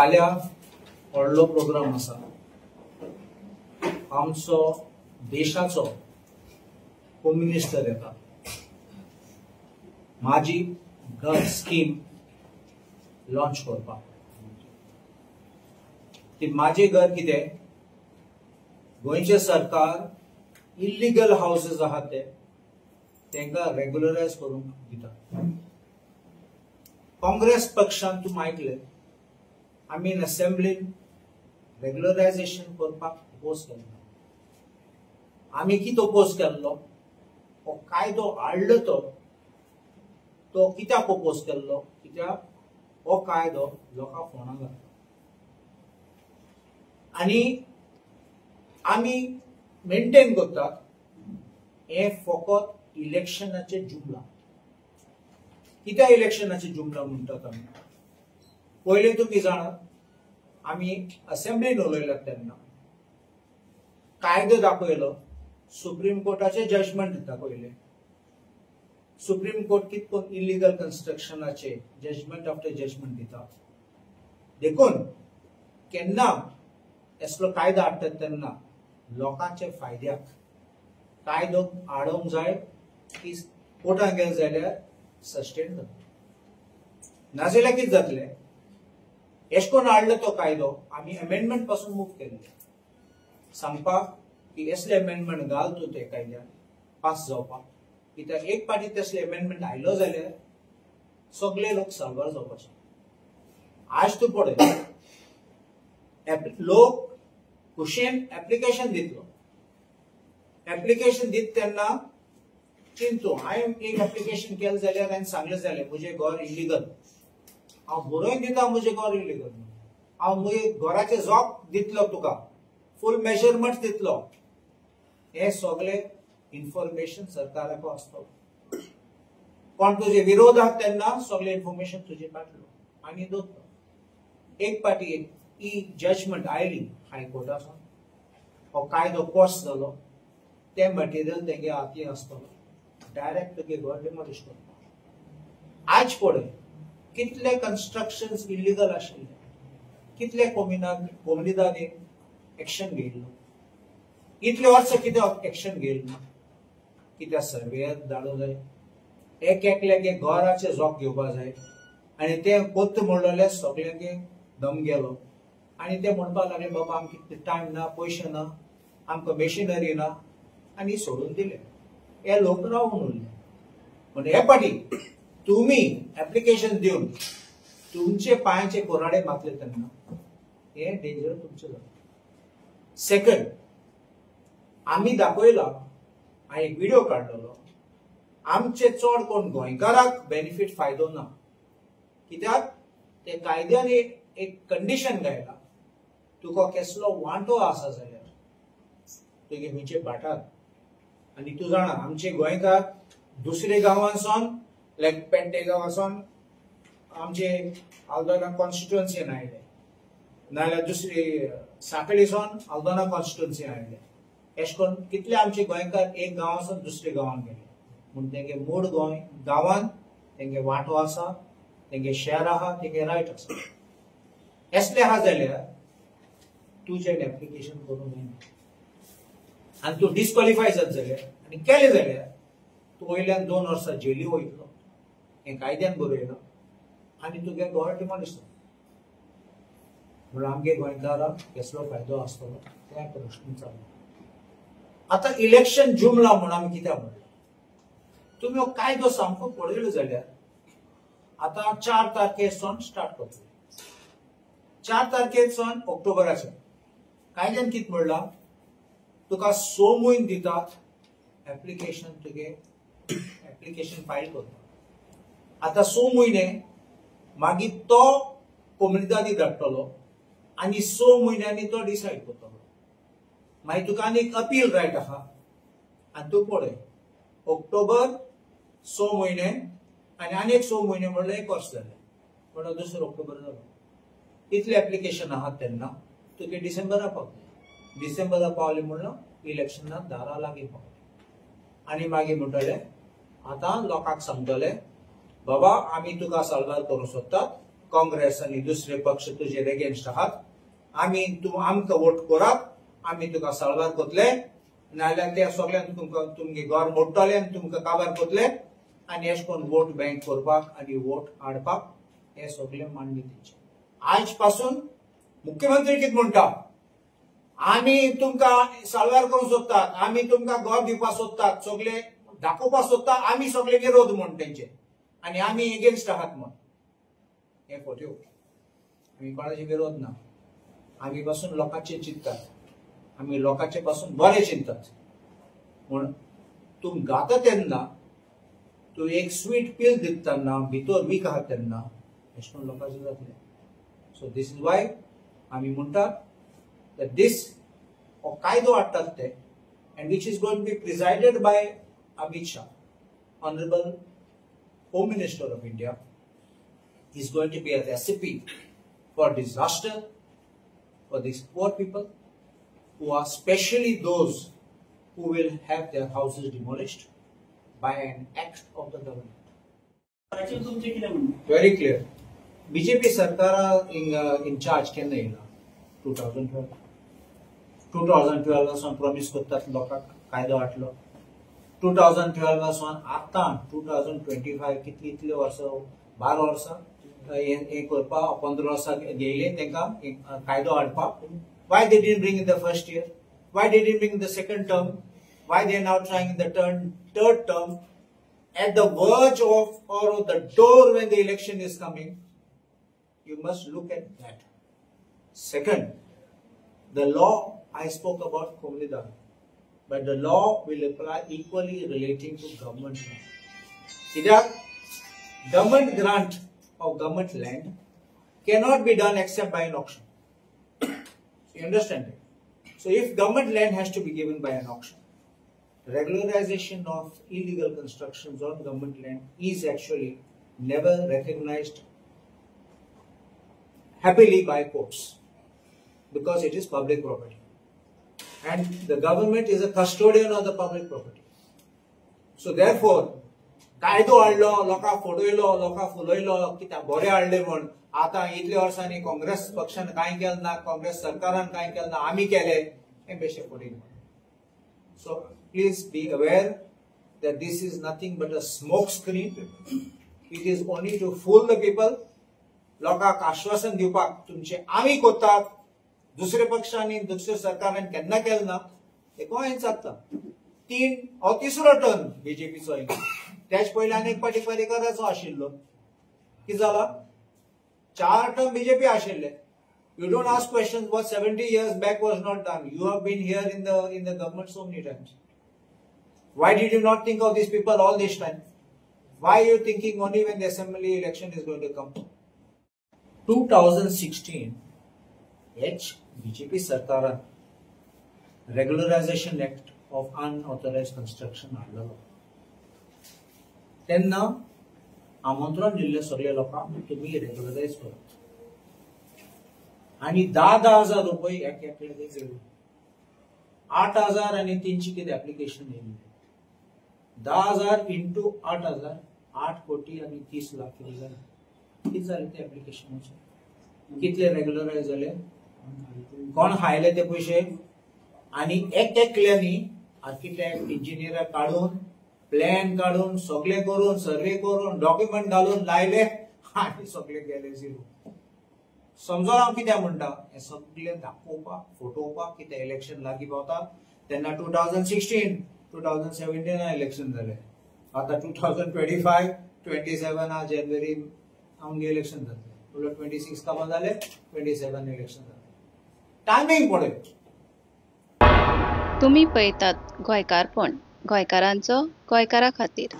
फाल्यां व्हडलो प्रोग्राम आसा. आमचो देशाचो होम मिनिस्टर येता. माझी घर स्कीम लॉन्च करपाक. ती माझे घर कितें, गोंयचे सरकार इल्लीगल हाऊसेस आहात तेंका रेग्युलरायज करूंक दिता. काँग्रेस पक्षान तुमी आयकले आमी इन असेंब्लीन रेग्युलरायजेशन करपाक अपोज केल्लो. आमी कितें अपोज केल्लो, हो कायदो हाडलो तो कित्याक अपोज केल्लो, कित्याक हो कायदो लोकांक फोंडां घालता. आनी आमी मेंटेन करतात हे फकत इलेक्शनाचे जुमला. कित्याक इलेक्शनाचे जुमला म्हणटात आमी, पयले तुमी जाणात आमी असेंब्लीन उलयल्यात तेन्ना कायदो दाखयलो, सुप्रीम कोर्टाचे जजमेंट दाखयले. सुप्रीम कोर्ट कितकोन इलिगल कन्स्ट्रक्शनाचे जजमेंट आफ्टर जजमेंट दिता. देखून केन्ना असलो कायदो हाडटात तेन्ना लोकांचे फायद्याक कायदो हाडूंक जाय की कोर्टान गेले जाल्यार सस्टेन जाता. नाजाल्यार कितें जातलें, एश कोन्न हाडलो तो कायदो आमी अमेंडमेंट पासून मूव केल्ले. सांगपाक की असले अमेंडमेंट घाल तूं ते कायद्यान पास जावपाक. कित्याक एक पाटी तसले अमेंडमेंट आयलो जाल्यार सगळे लोक साल्वार जावपाचे. आज तूं पळय, लोक खुशेन एप्लिकेशन दितलो. एप्लिकेशन दीत तेन्ना चिंतू, हांवें एक एप्लिकेशन केलें जाल्यार हांवें सांगलें जाल्यार म्हजें घर इलिगल, हांव बरोवन दिता म्हजें घर इलिगल. हांव म्हजे घराचे जॉब दितलो, तुका फुल मेजरमेंट दितलो. हे सगळे इन्फॉर्मेशन सरकाराक आसतलो. कोण तुजे विरोधात तेन्ना सगळे इन्फॉर्मेशन तुजे काडलो आनी दवरलो. एक पाटी ही जजमेंट आयली हायकोर्टासून, हो कायदो पास जालो, ते मटेरियल तेंगे हाती आसतलो, डायरेक्ट तुगे घर डिमॉलिश करता. आज पळय कितले कन्स्ट्रक्शन्स इल्लीगल आशिल्ले, कितले कोमुनिदांनी एक्शन घेयलो. इतले वर्स कित्याक एक्शन घेयलो ना, कित्याक सर्वेयर धाडूं जाय, एक एकल्यागे घराचे जॉब घेवपाक जाय. आनी ते कोत्त म्हणलेले सगळ्यांगे दम गेलो आनी ते म्हणपाक लागले बाबा आमकां टायम ना, पयशे ना, आमकां मेशिनरी ना, आनी सोडून दिले. हे लोक रावून उरले. पण हे पाटी तुमी एप्लिकेशन दिवन तुमचे पांयाचे कोराडे मातले तेन्ना हे डेंजर तुमचें जाता. सेकंड, आमी दाखयला, हांवें एक व्हिडिओ काडलेलो, आमचे चड कोण गोंयकाराक बेनिफीट फायदो ना. कित्याक ते कायद्यान एक कंडिशन घायला, तुका कसलो वांटो आसा जाल्यार तुगे खंयचे भाटात. आनी तूं जाणा आमचे गोंयकार दुसरे गांवांसून लायक पेडणे गांवांसून आमचे आल्दोना कॉन्स्टिट्युएन्सीन आयले, नाजाल्यार दुसरी सांखळीसून आल्दोना कॉन्स्टिट्युएन्सीन आयले. एश कोन्न कितले आमचे गोंयकार एक गांवांसून दुसरे गांवान गेले. म्हूण तेंगे मूळ गोंय गांवान तेंगे वांटो आसा, तेंगे शेअर आहा, तेंगे रायट आसा. असले आहा जाल्यार तुजें एप्लिकेशन करूंक जायना. आनी तूं डिस्क्वॉलिफाय जात जाल्यार आनी केलें जाल्यार तूं वयल्यान 2 वर्सां जेली वयतलो. हें कायद्यान बरयलां आनी तुगे घर डिमॉलिश जाता. म्हूण आमगे गोंयकाराक कसलो फायदो आसतलो ते प्रश्न चालू. आतां इलेक्शन जुमला म्हूण आमी कित्याक म्हणलें, तुमी हो कायदो सामको पळयलो जाल्यार आतां 4 तारखेसून स्टार्ट करतले. 4 तारखेसून ऑक्टोबराचे कायद्यान कितें म्हणलां, तुका 6 म्हयने दितात एप्लिकेशन, तुगे एप्लिकेशन फायल करपाक. आतां 6 म्हयने मागीर तो कोमुनिदादी धाडटलो आनी 6 म्हयन्यांनी तो डिसायड करतलो. मागीर तुका आनी एक अपील रायट आहा. आनी तूं पळय, ऑक्टोबर 6 म्हयने आनी एक 6 म्हयने म्हणल्यार 1 वर्स जालें, म्हणल्यार 2 ऑक्टोबर जालो. इतले एप्लिकेशन आहात तेन्ना तुगे डिसेंबरा पावले. डिसेंबरा पावले म्हणल्यार इलेक्शनाक दारा लागीं पावले. आनी मागीर म्हणटले आतां लोकांक सांगतले बाबा आमी तुका साल्वार करूंक सोदतात, काँग्रेस आणि दुसरे पक्ष तुजेर एगेन्स्ट आहात आमी आमकां वोट करात आमी तुका साळगार कोतले नाल्यार ते सगळ्यांक तुमकां तुमगे घर मोडटले आनी तुमकां काबार कोतले आनी अशें करून वोट बँक करपाक आनी वोट हाडपाक हे सगळे मांडणी तेंचे आज पासून मुख्यमंत्री कितें म्हणटा आमी तुमकां साळगार करूंक सोदतात आमी तुमकां घर दिवपाक सोदतात सगळे दाखोवपाक सोदता आमी सगळे विरोध म्हण तेंचे आनी आमी एगेन्स्ट आहात म्हण हे फोट्यो आमी कोणाचे विरोध ना आमी पासून लोकांचे चिंततात आमी लोकांचे पासून बरे चिंततात म्हण तूं गाता तेन्ना तूं एक स्वीट पील दितना भितर वीक आहात तेन्ना अशें करून लोकांचें जातलें सो दिस इज वाय आमी म्हणटात that this कायदो हाडटात ते and which is going to be presided by Amit Shah, Honorable Home Minister of India, is going to be a recipe for disaster for these poor people who are especially those who will have their houses demolished by an act of the government. Very clear. BJP Sarkar in charge केन्ना येयला 2012 पासून promise करतात लोकांक कायदो हाडलो 2012 पासून आतां 2025 कितले वर्सां 12 वर्सां हे करपाक 15 वर्सां गेले तांकां कायदो हाडपाक why they didn't bring in the first year why they didn't bring in the second term why they are now trying in the third term at the verge of or the door when the election is coming you must look at that. Second, the law I spoke about Komlidan, but the law will apply equally relating to government land. Either government grant of government land cannot be done except by an auction. You understand it? So if government land has to be given by an auction, regularization of illegal constructions on government land is actually never recognized happily by courts because it is public property and the government is a custodian of the public property. So therefore कायदो हाडलो लोकांक फोडयलो लोकांक फुलयलो कित्याक बरे हाडले म्हण आतां इतल्या वर्सांनी काँग्रेस पक्षान कांय केलें ना काँग्रेस सरकारान कांय केलें ना आमी केले हे बेशे फुडयले so please be aware that this is nothing but a smoke screen. It is only to fool the people. लोकांक आश्वासन दिवपाक तुमचे आमी कोतात दुसरे पक्षांनी दुसरे सरकारान केन्ना केलें ना हे गोंयांत जाता हो तिसरो टर्न बीजेपीचो तेच पयलीं आनी एक पाटी पर्रीकराचो आशिल्लो कितें जाला 4 टर्म बीजेपी आशिल्ले you don't ask questions what 70 years back was not done. You have been here in the government so many times. Why did you not think of these people all this time? Why are you thinking only when the assembly election is going to come? 2016 BJP Sarkaran Regularization Act of Unauthorized Construction हाडलो तेन्ना आमंत्रण दिल्ले सगळे लोकांक तुम्ही रेग्युलरायज करात आणि 10,000 रुपये एक एकल्याक दिले 8,000 आणि 300 कितें एप्लिकेशन येयले 10,000 into 8,000 8 कोटी आणि 30 लाख कितें जालें कितें जालें ते एप्लिकेशनाचे कितले रेग्युलरायज जाले कोण खायले ते पयशे आणि एक एकल्यांनी आर्किटेक्ट इंजिनियर काढून प्लॅन काढून सगळे करून सर्वे करून डॉक्युमेंट घालून लायले आणि सगळे गेले झिरो समजून हांव कितें म्हणटा हे सगळे दाखोवपाक फोटोवपाक कितें इलेक्शन लागीं पावता तेन्ना 2016 2017 इलेक्शन जालें आतां 2025 27 जानेवारी आमगे इलेक्शन जातलें 26 कामां जालें 27 इलेक्शन जालें टायमींग पळय तुम्ही पळयतात गोंयकारपण गोंयकारांचो गोंयकारा खातीर